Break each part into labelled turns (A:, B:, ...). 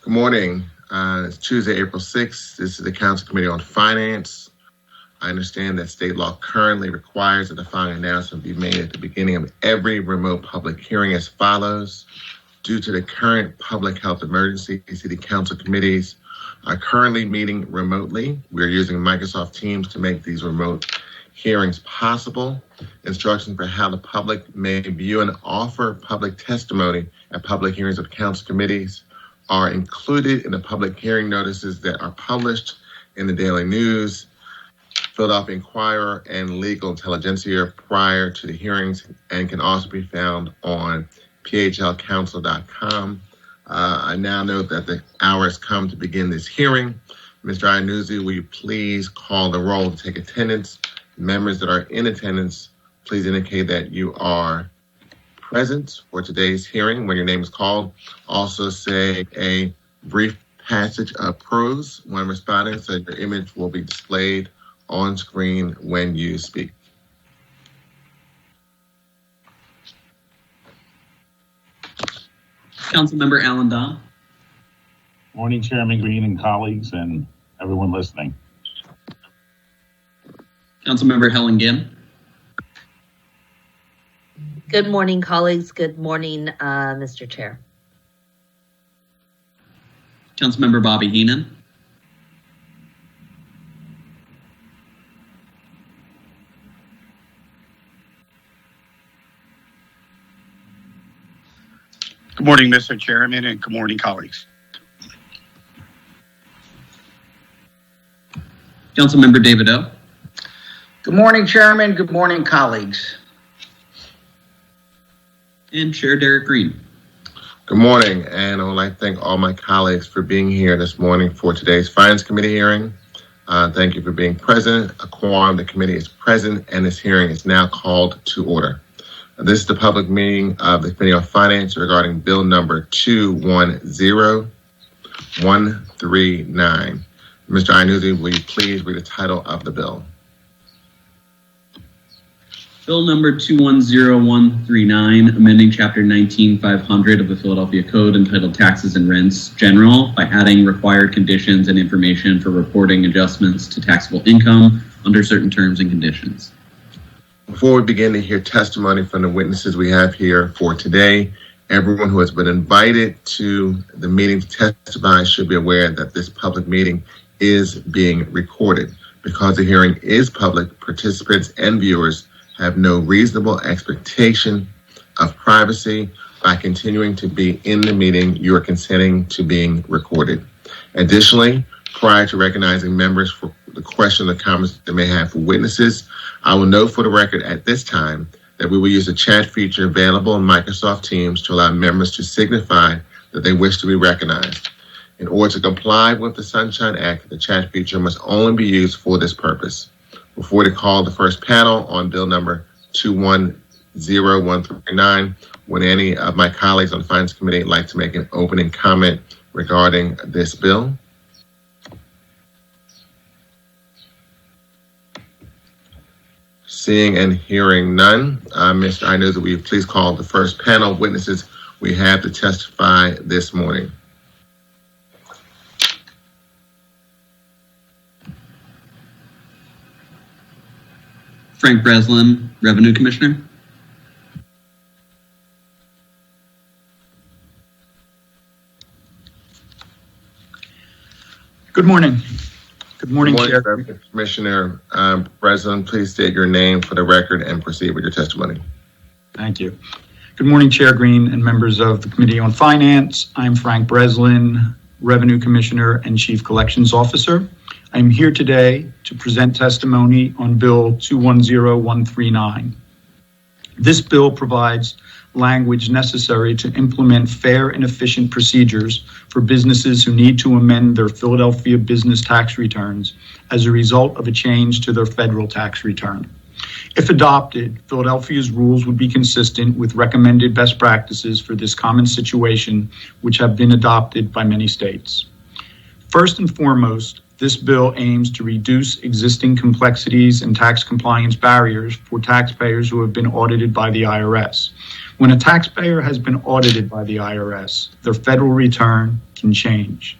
A: Good morning. It's Tuesday, April 6th. This is the Council Committee on Finance. I understand that state law currently requires that the following announcement be made at the beginning of every remote public hearing as follows. Due to the current public health emergency, City Council committees are currently meeting remotely. We're using Microsoft Teams to make these remote hearings possible. Instructions for how the public may view and offer public testimony at public hearings of council committees are included in the public hearing notices that are published in the Daily News, Philadelphia Inquirer, and Legal Intelligentsia prior to the hearings, and can also be found on phlcouncil.com. I now note that the hour has come to begin this hearing. Mr. Iannuzzi, will you please call the roll to take attendance? Members that are in attendance, please indicate that you are present for today's hearing when your name is called. Also say a brief passage of prose when responding so your image will be displayed on screen when you speak.
B: Councilmember Alan Don.
C: Morning, Chairman Green and colleagues and everyone listening.
B: Councilmember Helen Ginn.
D: Good morning, colleagues. Good morning, Mr. Chair.
B: Councilmember Bobby Heenan.
E: Good morning, Mr. Chairman, and good morning, colleagues.
B: Councilmember David O.
F: Good morning, Chairman. Good morning, colleagues.
B: And Chair Derek Green.
A: Good morning, and I would like to thank all my colleagues for being here this morning for today's Finance Committee hearing. Thank you for being present. A quorum of the committee is present, and this hearing is now called to order. This is the public meeting of the Committee on Finance regarding Bill number 210139. Mr. Iannuzzi, will you please read the title of the bill?
B: Bill number 210139, amending Chapter 19500 of the Philadelphia Code entitled Taxes and Rents General by adding required conditions and information for reporting adjustments to taxable income under certain terms and conditions.
A: Before we begin to hear testimony from the witnesses we have here for today, everyone who has been invited to the meeting to testify should be aware that this public meeting is being recorded. Because the hearing is public, participants and viewers have no reasonable expectation of privacy. By continuing to be in the meeting, you are consenting to being recorded. Additionally, prior to recognizing members for the question or comments they may have for witnesses, I will note for the record at this time that we will use the chat feature available in Microsoft Teams to allow members to signify that they wish to be recognized. In order to comply with the Sunshine Act, the chat feature must only be used for this purpose. Before we call the first panel on Bill number 210139, would any of my colleagues on the Finance Committee like to make an opening comment regarding this bill? Seeing and hearing none, Mr. Iannuzzi, will you please call the first panel of witnesses we have to testify this morning?
B: Frank Breslin, Revenue Commissioner.
F: Good morning. Good morning, Chair.
A: Commissioner Breslin, please state your name for the record and proceed with your testimony.
G: Thank you. Good morning, Chair Green and members of the Committee on Finance. I'm Frank Breslin, Revenue Commissioner and Chief Collections Officer. I'm here today to present testimony on Bill 210139. This bill provides language necessary to implement fair and efficient procedures for businesses who need to amend their Philadelphia business tax returns as a result of a change to their federal tax return. If adopted, Philadelphia's rules would be consistent with recommended best practices for this common situation, which have been adopted by many states. First and foremost, this bill aims to reduce existing complexities and tax compliance barriers for taxpayers who have been audited by the IRS. When a taxpayer has been audited by the IRS, their federal return can change.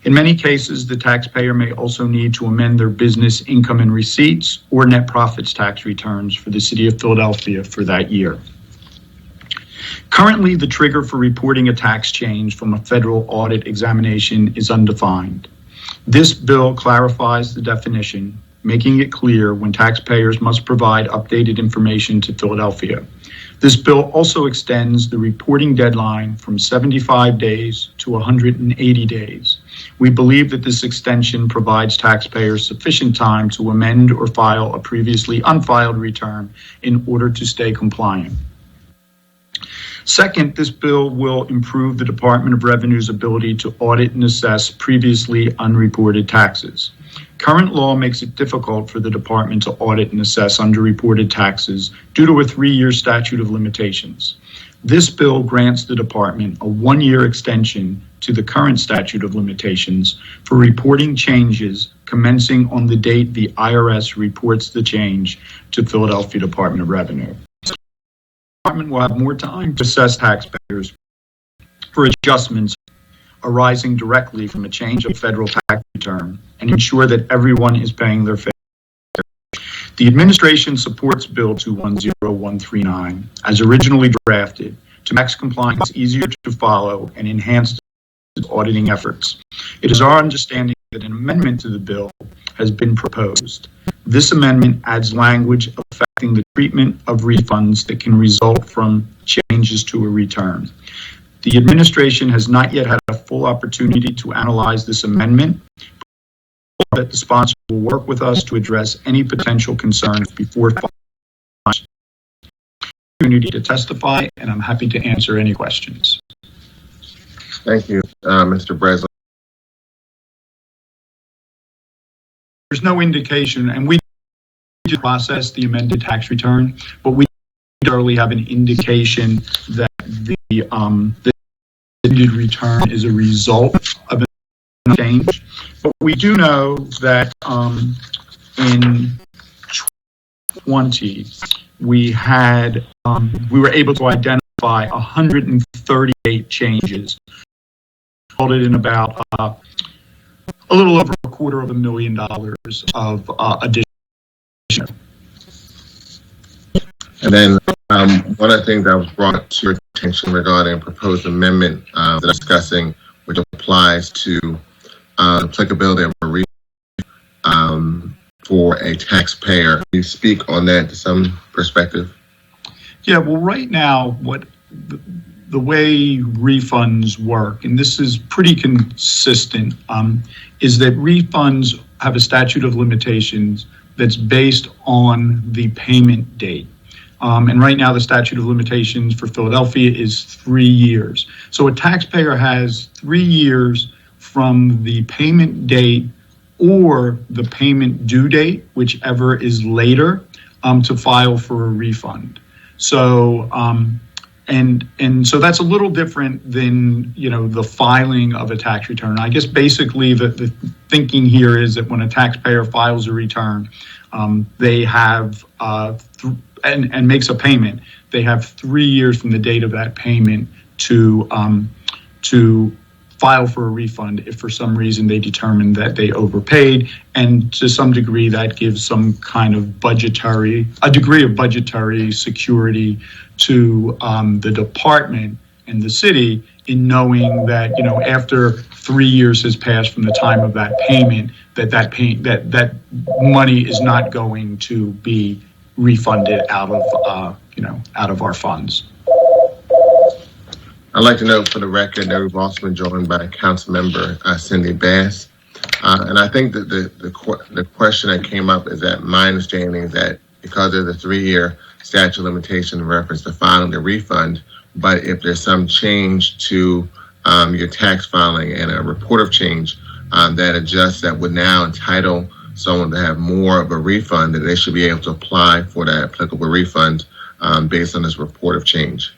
G: In many cases, the taxpayer may also need to amend their business income and receipts or net profits tax returns for the City of Philadelphia for that year. Currently, the trigger for reporting a tax change from a federal audit examination is undefined. This bill clarifies the definition, making it clear when taxpayers must provide updated information to Philadelphia. This bill also extends the reporting deadline from 75 days to 180 days. We believe that this extension provides taxpayers sufficient time to amend or file a previously unfiled return in order to stay compliant. Second, this bill will improve the Department of Revenue's ability to audit and assess previously unreported taxes. Current law makes it difficult for the department to audit and assess underreported taxes due to a 3-year statute of limitations. This bill grants the department a 1-year extension to the current statute of limitations for reporting changes commencing on the date the IRS reports the change to Philadelphia Department of Revenue. The department will have more time to assess taxpayers for adjustments arising directly from a change of federal tax return and ensure that everyone is paying their fair share. The administration supports Bill 210139 as originally drafted to make compliance easier to follow and enhance auditing efforts. It is our understanding that an amendment to the bill has been proposed. This amendment adds language affecting the treatment of refunds that can result from changes to a return. The administration has not yet had a full opportunity to analyze this amendment, but the sponsor will work with us to address any potential concerns before opportunity to testify, and I'm happy to answer any questions.
A: Thank you, Mr. Breslin.
G: There's no indication, and we did process the amended tax return, but we hardly have an indication that the amended return is a result of a change. But we do know that in 2020, we were able to identify 138 changes, resulted in about a little over $250,000 of additional.
A: And then one of the things that was brought to your attention regarding a proposed amendment that I'm discussing, which applies to applicability of a refund for a taxpayer. Can you speak on that to some perspective?
G: Yeah, well, right now, what the way refunds work, and this is pretty consistent, is that refunds have a statute of limitations that's based on the payment date. And right now, the statute of limitations for Philadelphia is 3 years. So a taxpayer has 3 years from the payment date or the payment due date, whichever is later, to file for a refund. So, and so that's a little different than, the filing of a tax return. I guess basically the thinking here is that when a taxpayer files a return, they have, and makes a payment, they have 3 years from the date of that payment to file for a refund if for some reason they determine that they overpaid, and to some degree that gives some kind of a degree of budgetary security to the department and the city in knowing that, after 3 years has passed from the time of that payment, that money is not going to be refunded out of our funds.
A: I'd like to note for the record that we've also been joined by Council Member Cindy Bass. And I think that the question that came up is that my understanding is that because there's a 3-year statute of limitation in reference to filing the refund, but if there's some change to your tax filing and a report of change that would now entitle someone to have more of a refund, that they should be able to apply for that applicable refund based on this report of change.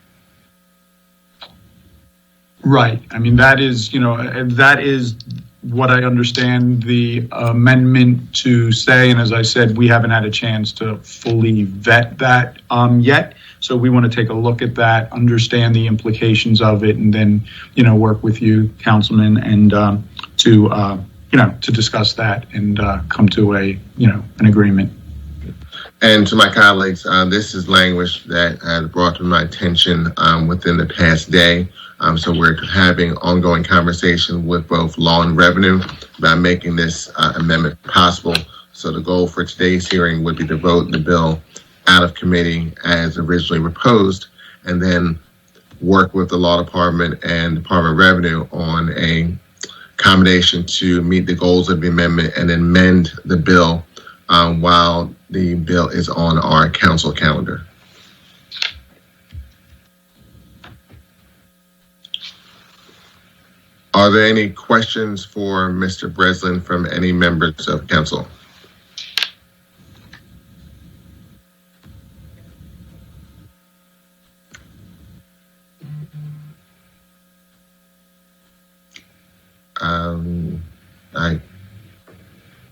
G: Right. I mean, that is what I understand the amendment to say. And as I said, we haven't had a chance to fully vet that yet. So we want to take a look at that, understand the implications of it, and then, work with you, Councilman, and to discuss that and come to an agreement.
A: And to my colleagues, this is language that had brought to my attention within the past day. So we're having ongoing conversation with both law and revenue about making this amendment possible. So the goal for today's hearing would be to vote the bill out of committee as originally proposed, and then work with the law department and Department of Revenue on a combination to meet the goals of the amendment and then amend the bill while the bill is on our council calendar. Are there any questions for Mr. Breslin from any members of council? I'm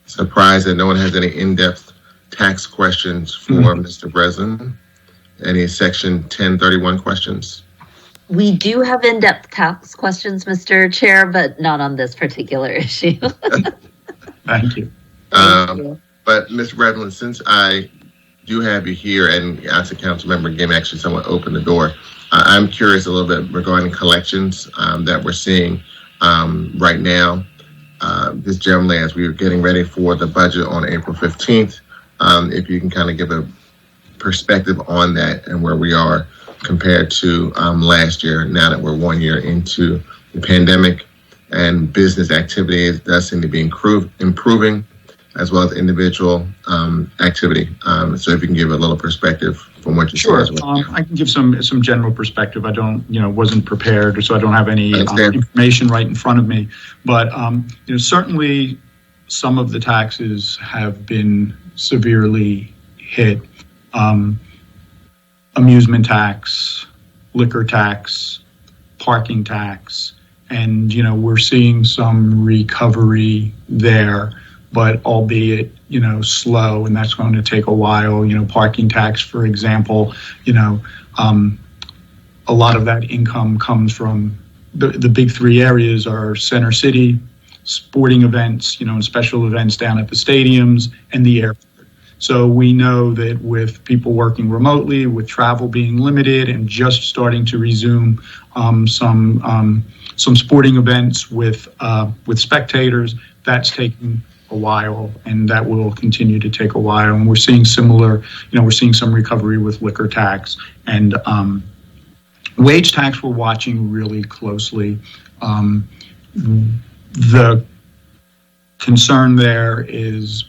A: surprised that no one has any in-depth tax questions for Mr. Breslin. Any Section 1031 questions?
D: We do have in-depth tax questions, Mr. Chair, but not on this particular issue.
G: Thank you.
D: Thank you.
A: But Mr. Breslin, since I do have you here, and as a council member, again, actually someone opened the door, I'm curious a little bit regarding collections that we're seeing right now. Just generally, as we were getting ready for the budget on April 15th, if you can kind of give a perspective on that and where we are compared to last year, now that we're 1 year into the pandemic and business activity does seem to be improving, as well as individual activity. So if you can give a little perspective from what you
G: Sure.
A: see as well.
G: I can give some general perspective. I don't, wasn't prepared, so I don't have any information right in front of me. But, certainly some of the taxes have been severely hit. Amusement tax, liquor tax, parking tax, and, we're seeing some recovery there, but albeit, slow, and that's going to take a while. Parking tax, for example, a lot of that income comes from the big three areas are Center City, sporting events, and special events down at the stadiums and the airport. So we know that with people working remotely, with travel being limited, and just starting to resume some sporting events with spectators, that's taking a while, and that will continue to take a while. And we're seeing similar, we're seeing some recovery with liquor tax and wage tax. We're watching really closely. The concern there is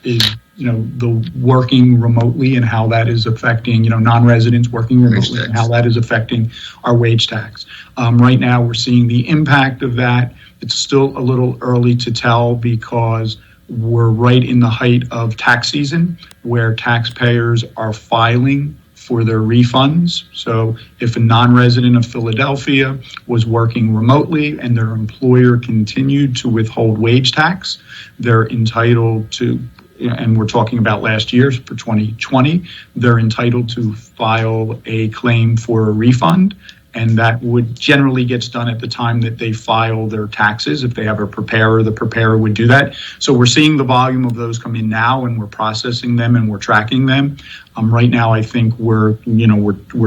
G: the working remotely and how that is affecting, non-residents working remotely and how that is affecting our wage tax. Right now, we're seeing the impact of that. It's still a little early to tell because we're right in the height of tax season where taxpayers are filing for their refunds. So if a non-resident of Philadelphia was working remotely and their employer continued to withhold wage tax, they're entitled to, and we're talking about last year for 2020, they're entitled to file a claim for a refund. And that would generally gets done at the time that they file their taxes. If they have a preparer, the preparer would do that. So we're seeing the volume of those come in now, and we're processing them and we're tracking them. Right now, I think we're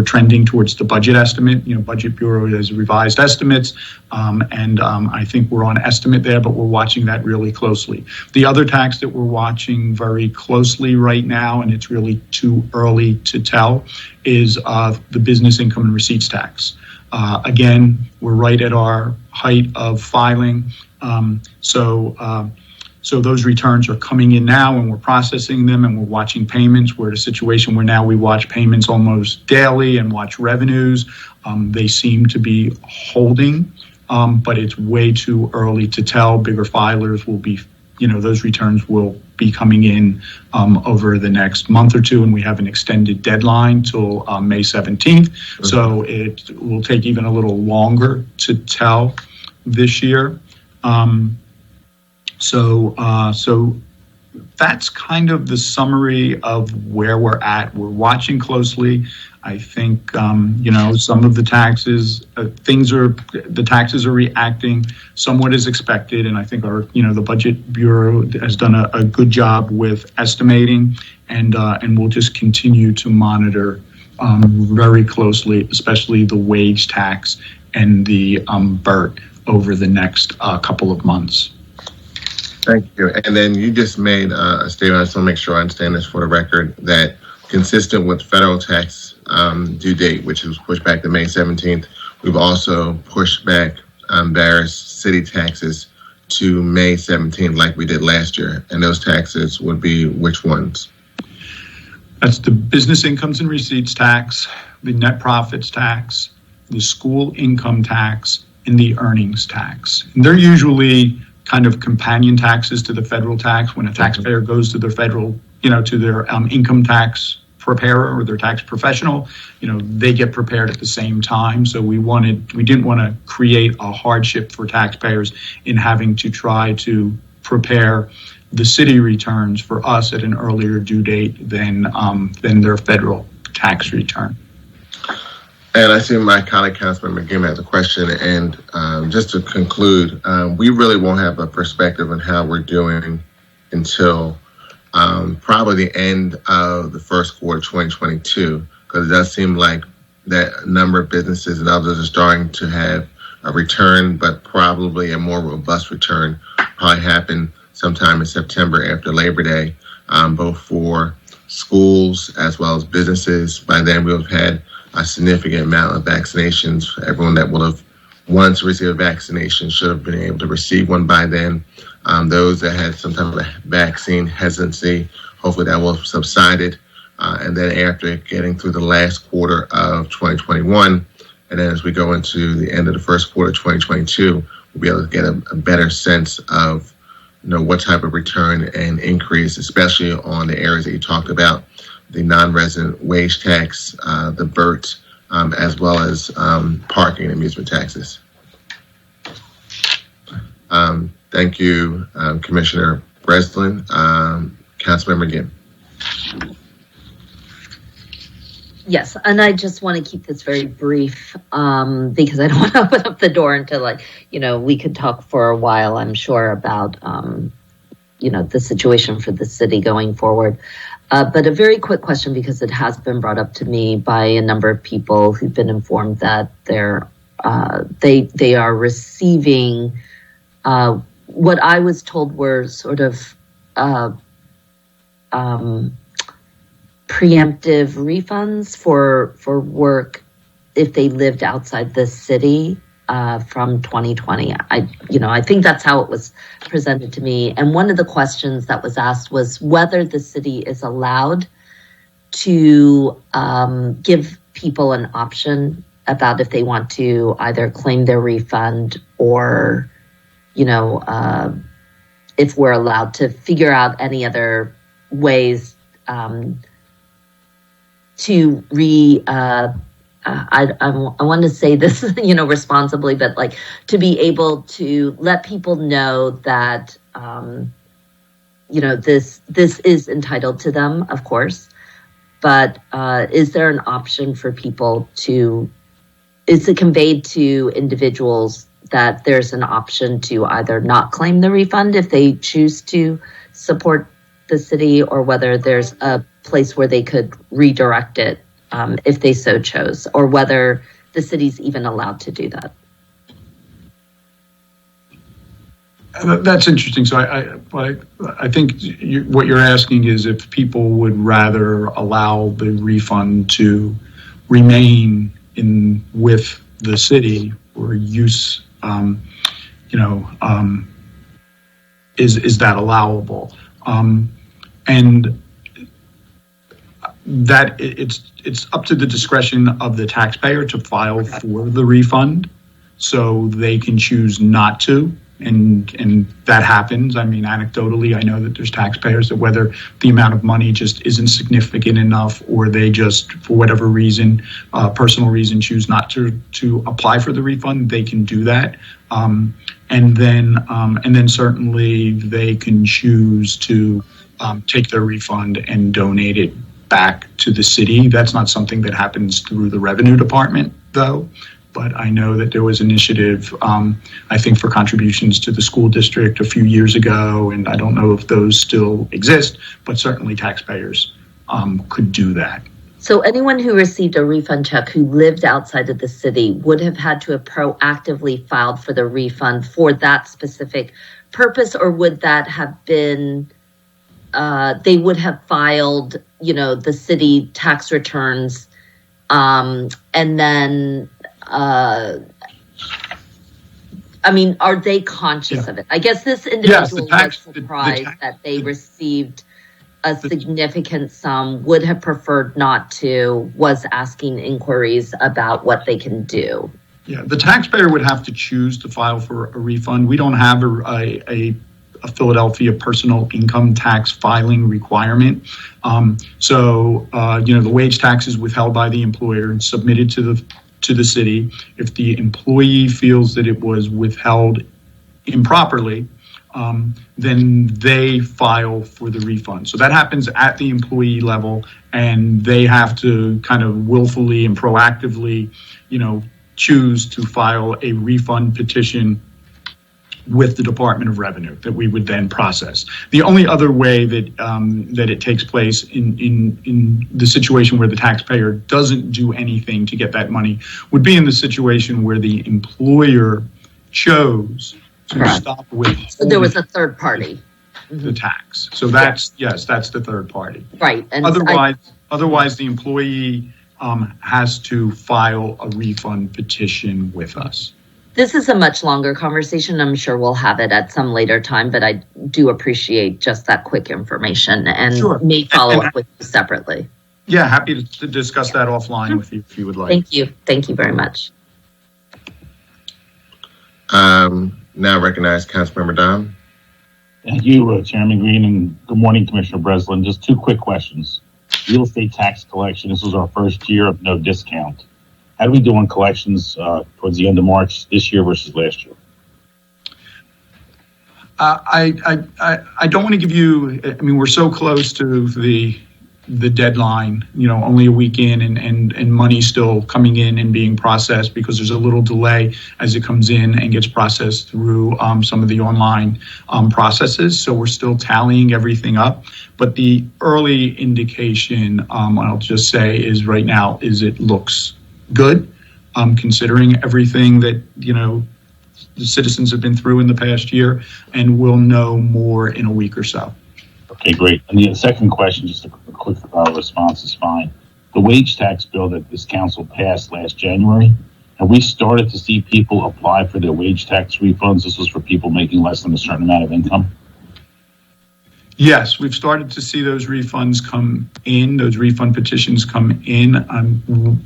G: trending towards the budget estimate. Budget Bureau has revised estimates, and I think we're on estimate there, but we're watching that really closely. The other tax that we're watching very closely right now, and it's really too early to tell, is the business income and receipts tax. Again, we're right at our height of filing, so those returns are coming in now, and we're processing them, and we're watching payments. We're at a situation where now we watch payments almost daily and watch revenues. They seem to be holding, but it's way too early to tell. Bigger filers will be, those returns will be coming in over the next month or two, and we have an extended deadline till May 17th. Okay. So it will take even a little longer to tell this year. So that's kind of the summary of where we're at. We're watching closely. I think, some of the taxes, the taxes are reacting somewhat as expected. And I think the Budget Bureau has done a good job with estimating, and we'll just continue to monitor very closely, especially the wage tax and the BERT over the next couple of months.
A: Thank you. And then you just made a statement. I just want to make sure I understand this for the record, that consistent with federal tax due date, which was pushed back to May 17th, we've also pushed back various city taxes to May 17th like we did last year. And those taxes would be which ones?
G: That's the business incomes and receipts tax, the net profits tax, the school income tax, and the earnings tax. And they're usually kind of companion taxes to the federal tax. When a taxpayer goes to their federal, to their income tax preparer or their tax professional, they get prepared at the same time. So we didn't want to create a hardship for taxpayers in having to try to prepare the city returns for us at an earlier due date than their federal tax return.
A: And I see my colleague, Councilmember Gimm, has a question. And just to conclude, we really won't have a perspective on how we're doing until probably the end of the first quarter 2022, because it does seem like that a number of businesses and others are starting to have a return, but probably a more robust return probably happen sometime in September after Labor Day, both for schools as well as businesses. By then, we'll have had a significant amount of vaccinations. Everyone that would have wanted to receive a vaccination should have been able to receive one by then. Those that had some type of vaccine hesitancy, hopefully that will have subsided. And then after getting through the last quarter of 2021, and then as we go into the end of the first quarter of 2022, we'll be able to get a better sense of what type of return and increase, especially on the areas that you talked about, the non-resident wage tax, the BERT, as well as parking and amusement taxes. Thank you, Commissioner Breslin. Councilmember Gimm.
D: Yes, and I just want to keep this very brief because I don't want to open up the door into we could talk for a while, I'm sure, about, the situation for the city going forward. But a very quick question, because it has been brought up to me by a number of people who've been informed that they are receiving what I was told were sort of preemptive refunds for work if they lived outside the city from 2020. I think that's how it was presented to me. And one of the questions that was asked was whether the city is allowed to give people an option about if they want to either claim their refund or, if we're allowed to figure out any other ways to I want to say this, responsibly, but to be able to let people know that, this is entitled to them, of course, but is there an option for people is it conveyed to individuals that there's an option to either not claim the refund if they choose to support the city, or whether there's a place where they could redirect it if they so chose, or whether the city's even allowed to do that?
G: That's interesting. So I think what you're asking is if people would rather allow the refund to remain with the city or use, is that allowable? And that it's up to the discretion of the taxpayer to file for the refund, so they can choose not to. And that happens. I mean, anecdotally, I know that there's taxpayers that whether the amount of money just isn't significant enough, or they just, for whatever reason, personal reason, choose not to apply for the refund, they can do that. And then certainly they can choose to take their refund and donate it back to the city. That's not something that happens through the revenue department, though. But I know that there was initiative, I think, for contributions to the school district a few years ago, and I don't know if those still exist, but certainly taxpayers could do that.
D: So anyone who received a refund check who lived outside of the city would have had to have proactively filed for the refund for that specific purpose, or would that have been, they would have filed, the city tax returns, and then, are they conscious of it? I guess this individual was surprised that they received a significant sum, would have preferred not to, was asking inquiries about what they can do.
G: Yeah, the taxpayer would have to choose to file for a refund. We don't have a Philadelphia personal income tax filing requirement. The wage tax is withheld by the employer and submitted to the city. If the employee feels that it was withheld improperly, then they file for the refund. So that happens at the employee level, and they have to kind of willfully and proactively, choose to file a refund petition with the Department of Revenue that we would then process. The only other way that it takes place in the situation where the taxpayer doesn't do anything to get that money would be in the situation where the employer chose to stop with.
D: So there was a third party.
G: The tax. So that's the third party.
D: Right. And
G: otherwise the employee has to file a refund petition with us.
D: This is a much longer conversation. I'm sure we'll have it at some later time, but I do appreciate just that quick information and may follow up with you separately.
G: Yeah, happy to discuss that offline with you if you would like.
D: Thank you. Thank you very much.
A: Now recognize Councilmember Dom.
C: Thank you, Chairman Green, and good morning, Commissioner Breslin. Just two quick questions. Real estate tax collection. This was our first year of no discount. How do we do on collections towards the end of March this year versus last year?
G: I don't want to give you. We're so close to the deadline. Only a week in, and money still coming in and being processed because there's a little delay as it comes in and gets processed through some of the online processes. So we're still tallying everything up. But the early indication, I'll just say, is right now is it looks good, considering everything that the citizens have been through in the past year, and we'll know more in a week or so.
C: Okay, great. And the second question, just a quick response is fine. The wage tax bill that this council passed last January, have we started to see people apply for their wage tax refunds? This was for people making less than a certain amount of income.
G: Yes, we've started to see those refunds come in, those refund petitions come in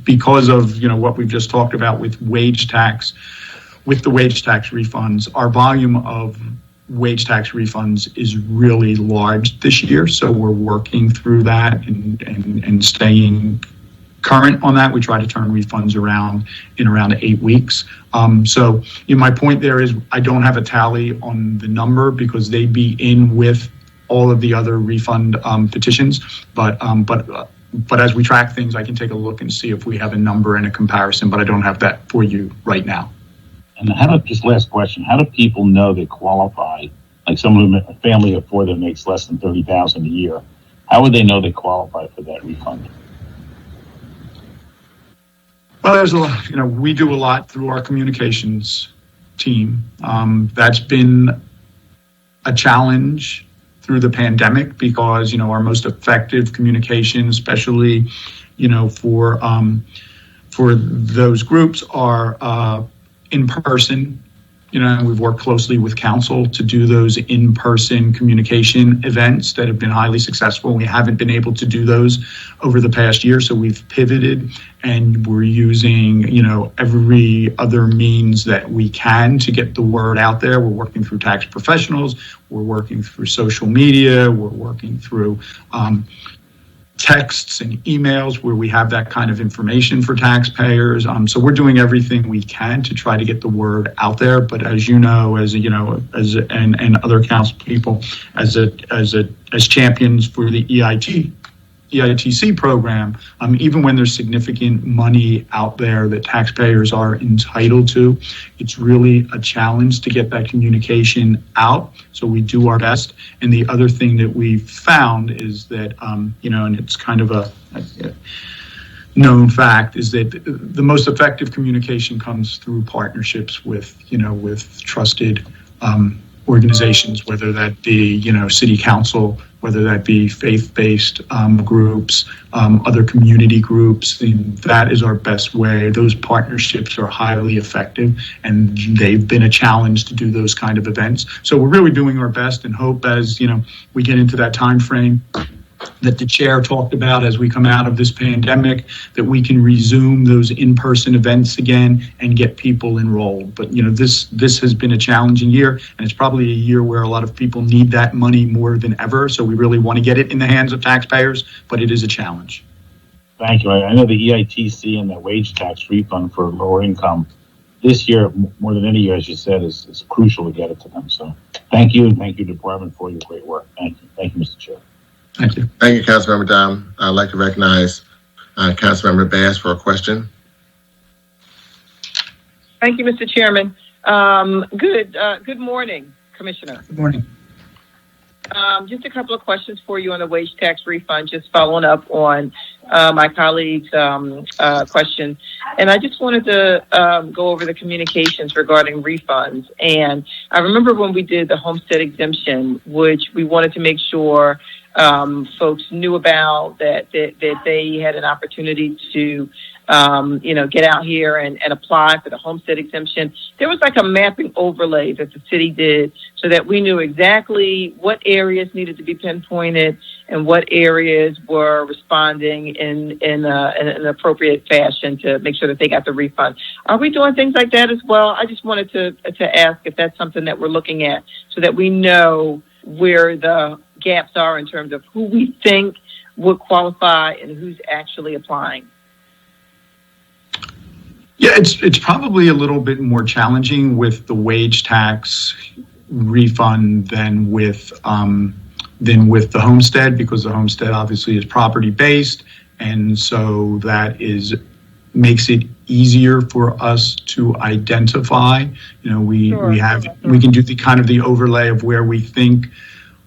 G: because of what we've just talked about with wage tax. With the wage tax refunds, our volume of wage tax refunds is really large this year, so we're working through that and staying current on that. We try to turn refunds around in around 8 weeks. So my point there is I don't have a tally on the number because they'd be in with all of the other refund petitions, but as we track things, I can take a look and see if we have a number and a comparison, but I don't have that for you right now.
C: And just last question, how do people know they qualify? Like a family of four that makes less than $30,000 a year, how would they know they qualify for that refund?
G: Well, there's a lot, we do a lot through our communications team. That's been a challenge through the pandemic because, our most effective communication, especially, for those groups are in person. We've worked closely with council to do those in-person communication events that have been highly successful. We haven't been able to do those over the past year, so we've pivoted and we're using, every other means that we can to get the word out there. We're working through tax professionals. We're working through social media. We're working through texts and emails where we have that kind of information for taxpayers. So we're doing everything we can to try to get the word out there. But as you know, and other council people, as champions for the EITC program, even when there's significant money out there that taxpayers are entitled to, it's really a challenge to get that communication out. So we do our best. And the other thing that we've found is that, and it's kind of a known fact, is that the most effective communication comes through partnerships with trusted organizations, whether that be, city council, whether that be faith-based groups, other community groups. And that is our best way. Those partnerships are highly effective, and they've been a challenge to do those kind of events. So we're really doing our best, and hope as we get into that time frame that the chair talked about as we come out of this pandemic, that we can resume those in-person events again and get people enrolled. But this has been a challenging year, and it's probably a year where a lot of people need that money more than ever. So we really want to get it in the hands of taxpayers, but it is a challenge.
C: Thank you. I know the EITC and the wage tax refund for lower income this year, more than any year, as you said, is crucial to get it to them. So thank you, and thank you, Department, for your great work. Thank you, Mr. Chair.
G: Thank you.
A: Thank you, Councilmember Dom. I'd like to recognize Councilmember Bass for a question.
H: Thank you, Mr. Chairman. Good morning, Commissioner.
G: Good morning.
H: Just a couple of questions for you on the wage tax refund, just following up on my colleague's question. And I just wanted to go over the communications regarding refunds. And I remember when we did the homestead exemption, which we wanted to make sure folks knew about, that they had an opportunity to get out here and apply for the homestead exemption. There was like a mapping overlay that the city did so that we knew exactly what areas needed to be pinpointed and what areas were responding in an appropriate fashion to make sure that they got the refund. Are we doing things like that as well? I just wanted to ask if that's something that we're looking at so that we know where the gaps are in terms of who we think would qualify and who's actually applying.
G: Yeah, it's probably a little bit more challenging with the wage tax refund than with the homestead, because the homestead obviously is property based, and so that makes it easier for us to identify. We can do the overlay of where we think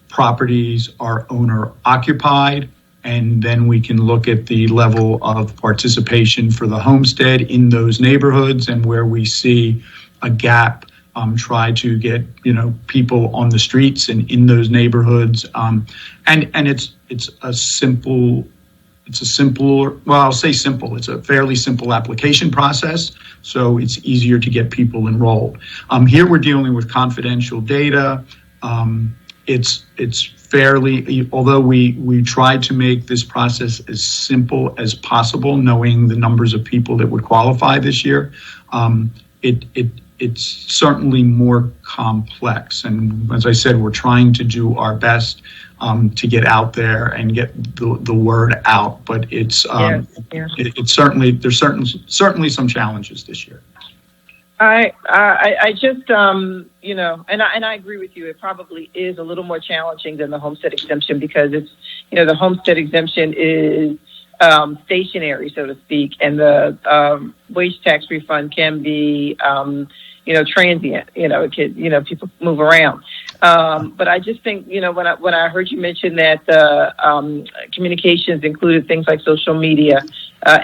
G: properties are owner occupied, and then we can look at the level of participation for the homestead in those neighborhoods, and where we see a gap, try to get people on the streets and in those neighborhoods. And it's a fairly simple application process, so it's easier to get people enrolled. Here we're dealing with confidential data. It's fairly, although we tried to make this process as simple as possible, knowing the numbers of people that would qualify this year, it's certainly more complex. And as I said, we're trying to do our best to get out there and get the word out. But it's certainly there's certainly some challenges this year.
H: I just and I agree with you. It probably is a little more challenging than the homestead exemption, because it's the homestead exemption is stationary, so to speak, and the wage tax refund can be transient. It could people move around. But I just think when I heard you mention that the communications included things like social media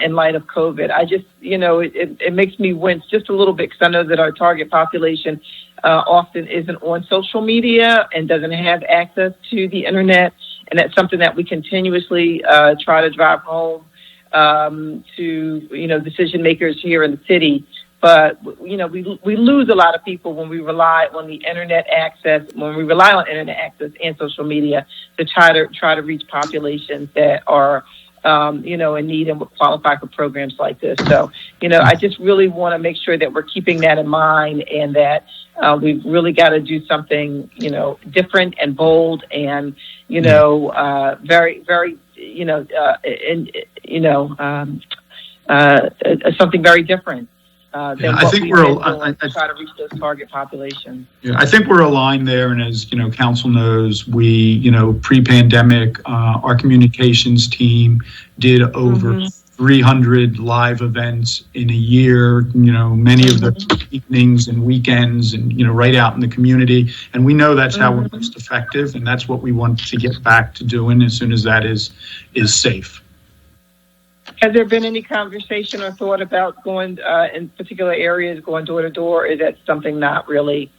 H: in light of COVID, I just it makes me wince just a little bit, because I know that our target population often isn't on social media and doesn't have access to the internet, and that's something that we continuously try to drive home to decision makers here in the city. But we lose a lot of people when we rely on the internet access, and social media to try to reach populations that are in need and would qualify for programs like this. So I just really want to make sure that we're keeping that in mind, and that we've really got to do something different and bold, and very very something very different than
G: Yeah, I
H: what
G: think
H: we've
G: we're,
H: been doing
G: I,
H: to try to reach those target populations.
G: yeah, I think we're aligned there. And as, council knows, we, pre-pandemic, our communications team did over 300 live events in a year, many of the evenings and weekends and, right out in the community. And we know that's how we're most effective. And that's what we want to get back to doing as soon as that is safe.
H: Has there been any conversation or thought about going in particular areas, going door to door? Is that something not really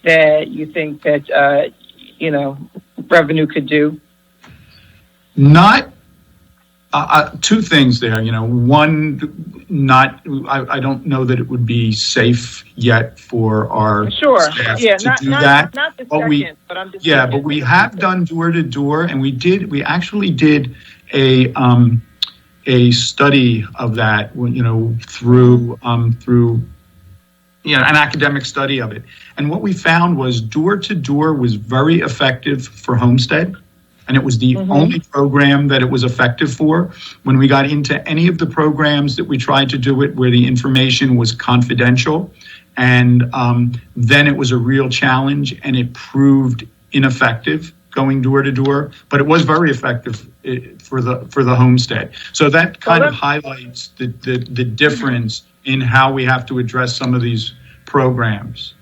H: that you think that, revenue could do?
G: Not two things there. One, I don't know that it would be safe yet for our staff to do that.
H: Not the
G: But
H: second, but I'm just
G: but we have done door to door, and we actually did a study of that, through an academic study of it. And what we found was door to door was very effective for Homestead. And it was the only program that it was effective for. When we got into any of the programs that we tried to do it where the information was confidential, and then it was a real challenge, and it proved ineffective going door to door, but it was very effective for the Homestead. So that kind of highlights the difference in how we have to address some of these programs.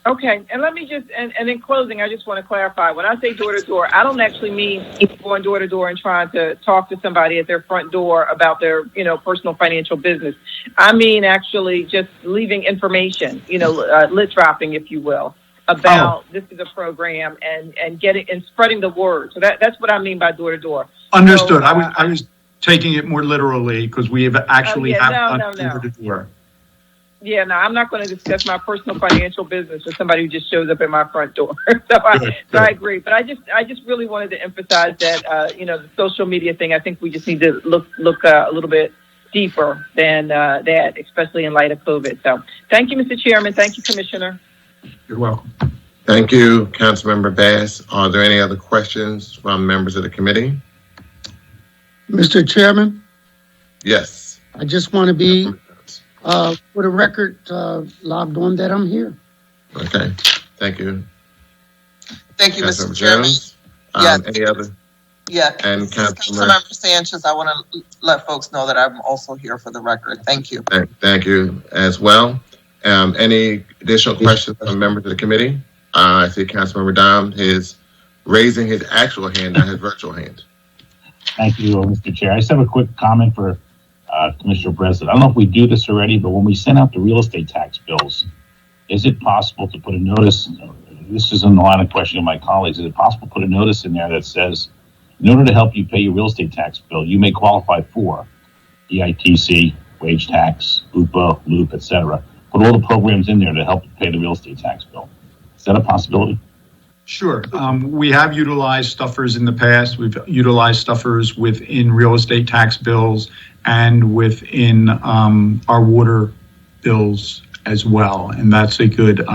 H: Okay, and let me just, and in closing, I just want to clarify. When I say door to door, I don't actually mean going door to door and trying to talk to somebody at their front door about their, personal financial business. I mean actually just leaving information, list dropping, if you will, about this is a program and getting and spreading the word. So that's what I mean by door to door.
G: Understood. So, I was taking it more literally because we have actually done door to door.
H: Yeah, no, I'm not going to discuss my personal financial business with somebody who just shows up at my front door. So I agree, but I just really wanted to emphasize that the social media thing. I think we just need to look a little bit deeper than that, especially in light of COVID. So thank you, Mr. Chairman. Thank you, Commissioner.
G: You're welcome.
A: Thank you, Councilmember Bass. Are there any other questions from members of the committee?
I: Mr. Chairman?
A: Yes.
I: I just want to be, for the record, logged on that I'm here.
A: Okay. Thank you.
J: Thank you, Mr. Chairman.
A: Any other?
J: Yeah.
A: And
J: Councilmember Sanchez, I want to let folks know that I'm also here for the record. Thank you.
A: Thank you as well. Any additional questions from members of the committee? I see Councilmember Dom is raising his actual hand, not his virtual hand.
C: Thank you, Mr. Chair. I just have a quick comment for Commissioner Breslin. I don't know if we do this already, but when we send out the real estate tax bills, is it possible to put a notice? This is in the line of questioning of my colleagues. Is it possible to put a notice in there that says, in order to help you pay your real estate tax bill, you may qualify for EITC, wage tax, UPA, LOOP, etc. Put all the programs in there to help you pay the real estate tax bill. Is that a possibility?
G: Sure. We have utilized stuffers in the past. We've utilized stuffers within real estate tax bills and within our water bills as well. And that's a good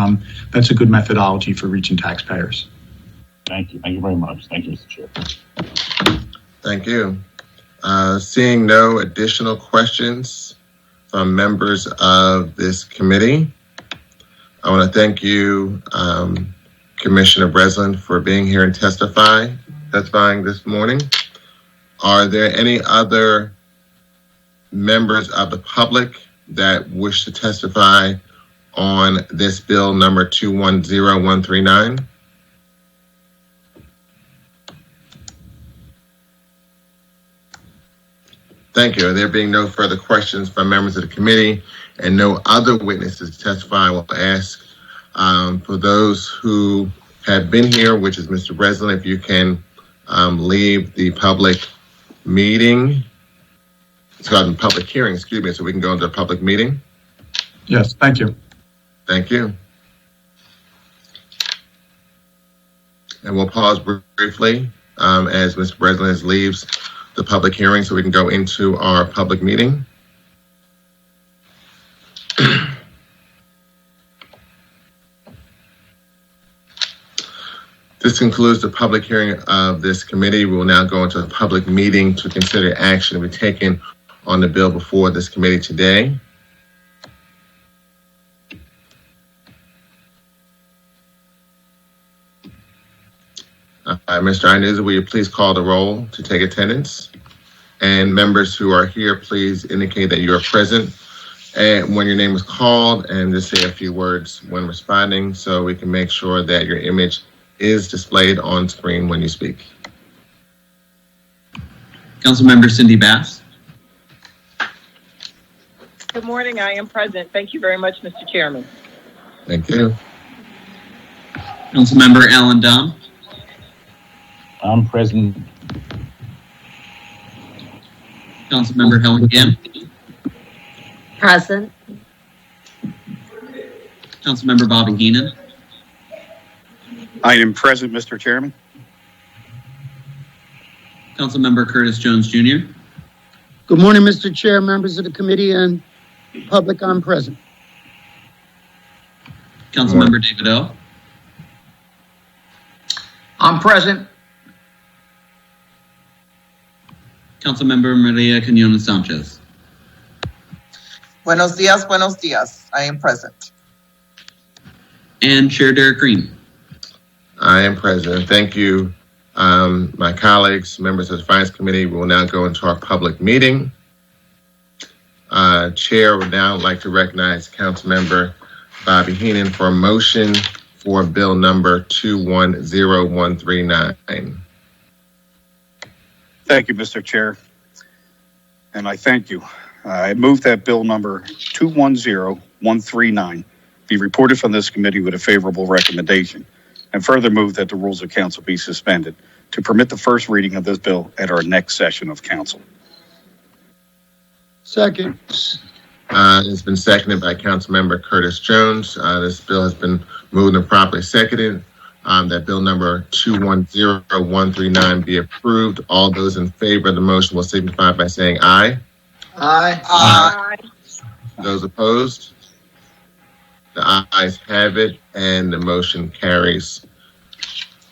G: methodology for reaching taxpayers.
C: Thank you. Thank you very much. Thank you, Mr. Chair.
A: Thank you. Seeing no additional questions from members of this committee, I want to thank you, Commissioner Breslin, for being here and testifying this morning. Are there any other members of the public that wish to testify on this bill number 210139? Thank you. There being no further questions from members of the committee and no other witnesses to testify, I will ask for those who have been here, which is Mr. Breslin, if you can leave the public meeting, public hearing, excuse me, so we can go into a public meeting.
G: Yes, thank you.
A: Thank you. And we'll pause briefly as Mr. Breslin leaves the public hearing so we can go into our public meeting. This concludes the public hearing of this committee. We will now go into a public meeting to consider action to be taken on the bill before this committee today. Mr. Inez, will you please call the roll to take attendance? And members who are here, please indicate that you are present and when your name is called, and just say a few words when responding so we can make sure that your image is displayed on screen when you speak.
B: Councilmember Cindy Bass.
H: Good morning. I am present. Thank you very much, Mr. Chairman.
A: Thank you.
B: Councilmember Alan Dom.
C: I'm present.
B: Councilmember Helen Gim.
D: Present.
B: Councilmember Bobby Heenan.
E: I am present, Mr. Chairman.
B: Councilmember Curtis Jones Jr.
I: Good morning, Mr. Chair, members of the committee, and public. I'm present.
B: Councilmember David O.
F: I'm present.
B: Councilmember Maria Quinones Sanchez.
J: Buenos dias, buenos dias. I am present.
B: And Chair Derek Green.
A: I am present. Thank you, my colleagues, members of the Finance Committee. We will now go into our public meeting. Chair would now like to recognize Councilmember Bobby Heenan for a motion for bill number 210139.
E: Thank you, Mr. Chair. And I thank you. I move that bill number 210139 be reported from this committee with a favorable recommendation, and further move that the rules of council be suspended to permit the first reading of this bill at our next session of council.
I: Second.
A: It's been seconded by Councilmember Curtis Jones. This bill has been moved and properly seconded. That bill number 210139 be approved. All those in favor of the motion will signify by saying aye.
F: Aye.
J: Aye.
A: Those opposed? The ayes have it, and the motion carries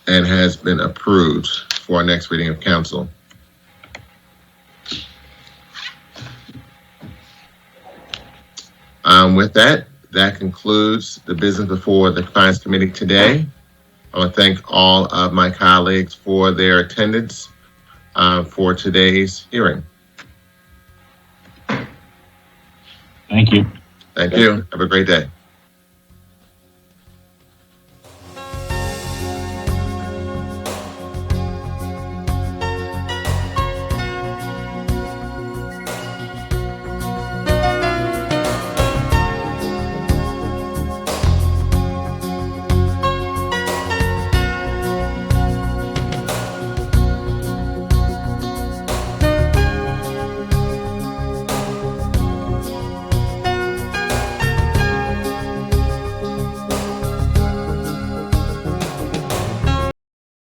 A: and has been approved for our next reading of council. With that concludes the business before the Finance Committee today. I want to thank all of my colleagues for their attendance for today's hearing.
C: Thank you.
A: Thank you. Have a great day.